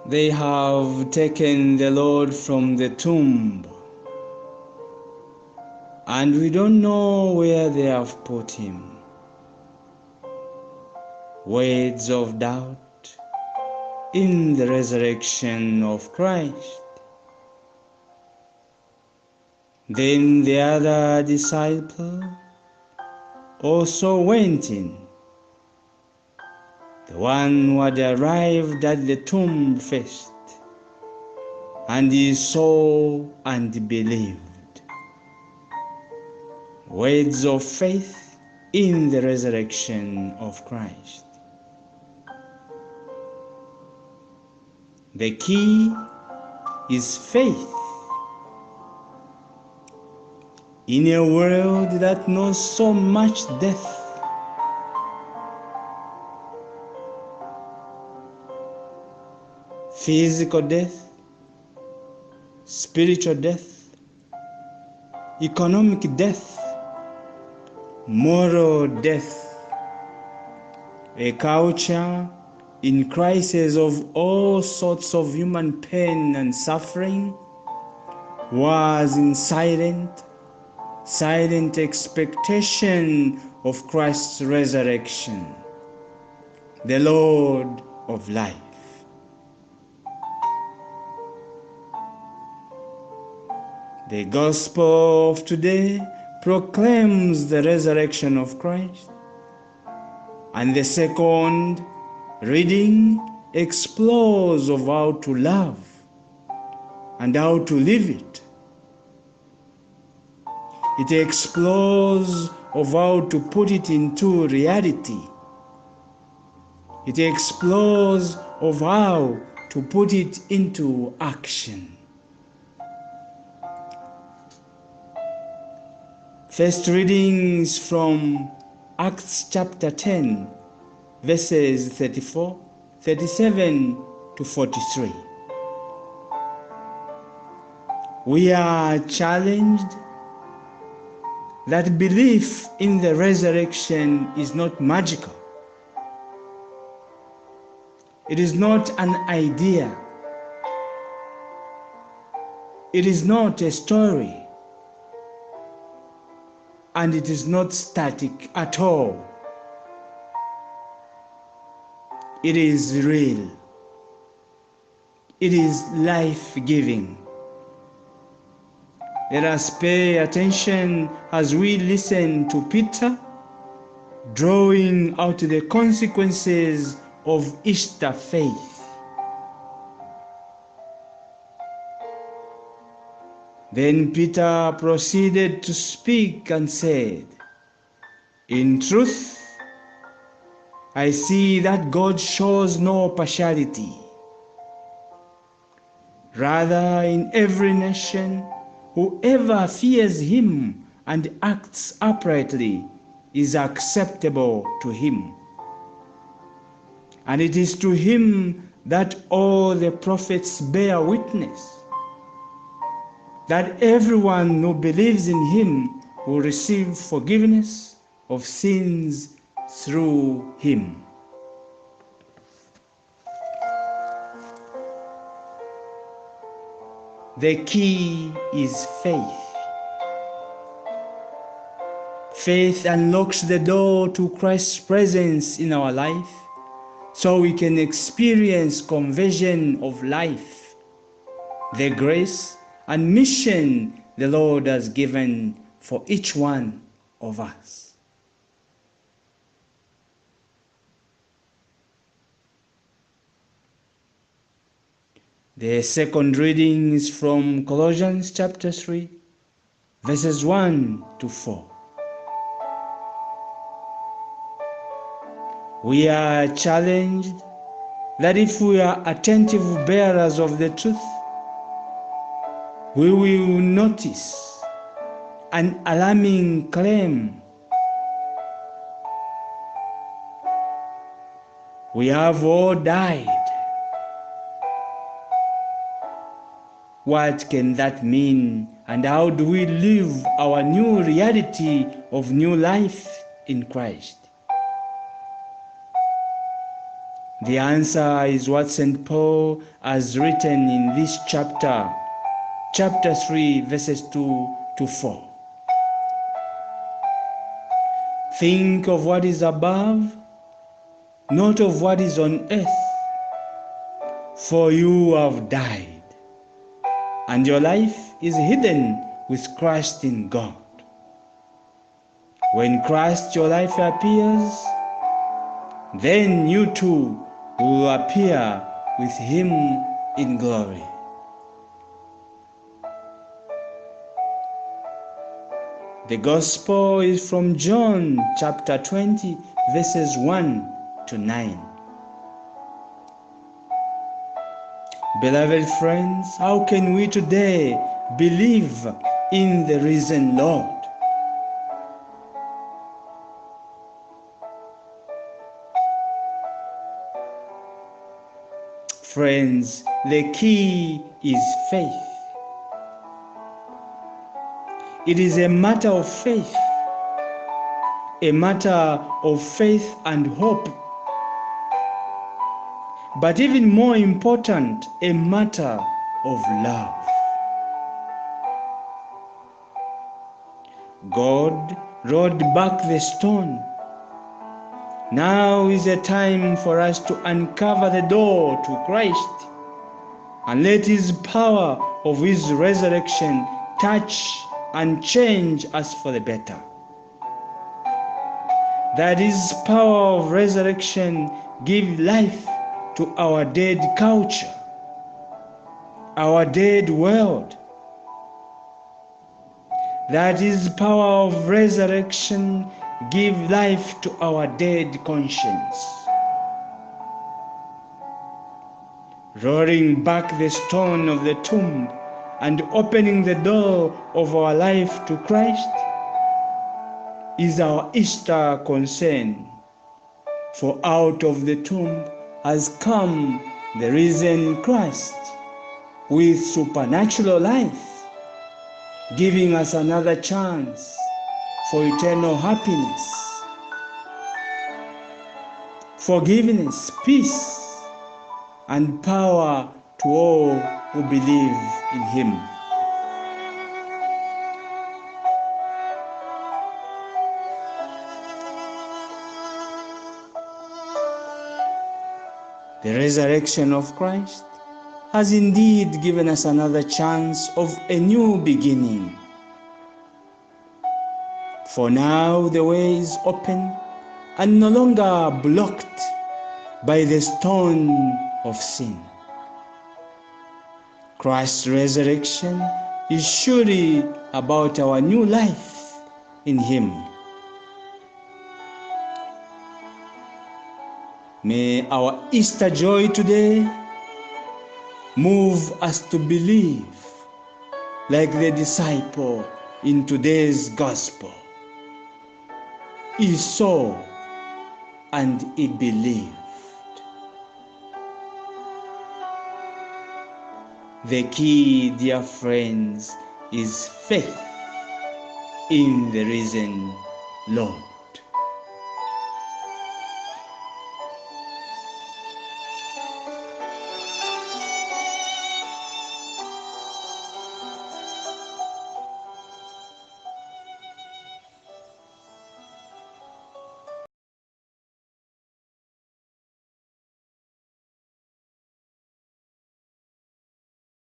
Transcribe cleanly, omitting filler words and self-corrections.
They have taken the Lord from the tomb, and we don't know where they have put him. Words of doubt in the resurrection of Christ. Then the other disciple also went in, the one who had arrived at the tomb first, and he saw and believed. Words of faith in the resurrection of Christ. The key is faith. In a world that knows so much death, physical death, spiritual death, economic death, moral death, a culture in crisis of all sorts of human pain and suffering, was in silent expectation of Christ's resurrection, the Lord of life. The gospel of today proclaims the resurrection of Christ, and the second reading explores of how to love and how to live it. It explores of how to put it into reality. It explores of how to put it into action. First reading is from Acts chapter 10, verses 34, 37 to 43. We are challenged that belief in the resurrection is not magical. It is not an idea. It is not a story. And it is not static at all. It is real. It is life-giving. Let us pay attention as we listen to Peter drawing out the consequences of Easter faith. Then Peter proceeded to speak and said, "In truth, I see that God shows no partiality. Rather, in every nation, whoever fears him and acts uprightly is acceptable to him. And it is to him that all the prophets bear witness, that everyone who believes in him will receive forgiveness of sins through him." The key is faith. Faith unlocks the door to Christ's presence in our life, so we can experience conversion of life, the grace and mission the Lord has given for each one of us. The second reading is from Colossians chapter 3, verses 1 to 4. We are challenged that if we are attentive bearers of the truth, we will notice an alarming claim. We have all died. What can that mean, and how do we live our new reality of new life in Christ? The answer is what St. Paul has written in this chapter 3, verses 2 to 4. Think of what is above, not of what is on earth, for you have died, and your life is hidden with Christ in God. When Christ your life appears, then you too will appear with him in glory. The Gospel is from John chapter 20, verses 1 to 9. Beloved friends, how can we today believe in the risen Lord? Friends, the key is faith. It is a matter of faith, and hope, but even more important, a matter of love. God rolled back the stone. Now is a time for us to uncover the door to Christ and let his power of his resurrection touch and change us for the better. That his power of resurrection give life to our dead culture, our dead world. That his power of resurrection give life to our dead conscience. Rolling back the stone of the tomb and opening the door of our life to Christ is our Easter concern. For out of the tomb has come the risen Christ with supernatural life, giving us another chance for eternal happiness, forgiveness, peace, and power to all who believe in him. The resurrection of Christ has indeed given us another chance of a new beginning. For now the way is open and no longer blocked by the stone of sin. Christ's resurrection is surely about our new life in him. May our Easter joy today move us to believe like the disciple in today's gospel. He saw and he believed. The key, dear friends, is faith in the risen Lord.